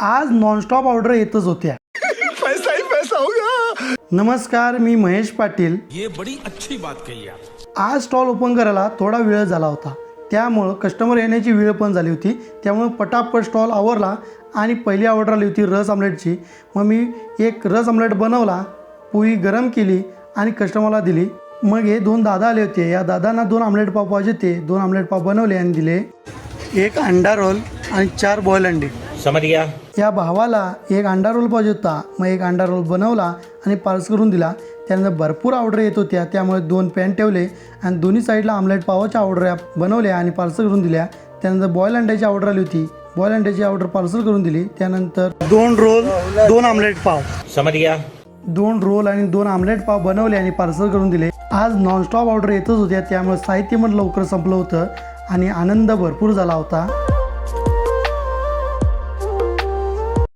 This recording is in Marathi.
आज नॉनस्टॉप ऑर्डर येतच होत्या. पैसा ही पैसा होगा. नमस्कार, मी महेश पाटील. ये बड़ी अच्छी बात कही आप. आज स्टॉल ओपन करायला थोडा वेळ झाला होता, त्यामुळं कस्टमर येण्याची वेळ पण झाली होती. त्यामुळे पटापट स्टॉल आवरला आणि पहिली ऑर्डर आली होती रस आमलेटची. मग मी एक रस आमलेट बनवला, पोळी गरम केली आणि कस्टमरला दिली. मग हे दोन दादा आले होते, या दादांना 2 आमलेट पाव पाहिजे होते. 2 आमलेट पाव बनवले आणि दिले. एक अंडा रोल आणि 4 बॉईल अंडे. समझ गया. या भावाला एक अंडा रोल पाहिजे होता, मग एक अंडा रोल बनवला आणि पार्सल करून दिला. त्यानंतर भरपूर ऑर्डर येत होत्या, त्यामुळे 2 पॅन ठेवले आणि दोन्ही साईडला आमलेट पावाच्या ऑर्डर बनवल्या आणि पार्सल करून दिल्या. त्यानंतर बॉईल अंड्याची ऑर्डर आली होती, बॉईल अंड्याची ऑर्डर पार्सल करून दिली. त्यानंतर 2 रोल 2 आमलेट पाव, समझ गया. 2 रोल आणि 2 आमलेट पाव बनवले आणि पार्सल करून दिले. आज नॉनस्टॉप ऑर्डर येतच होत्या, त्यामुळे साहित्य पण लवकर संपलं होतं आणि आनंद भरपूर झाला होता.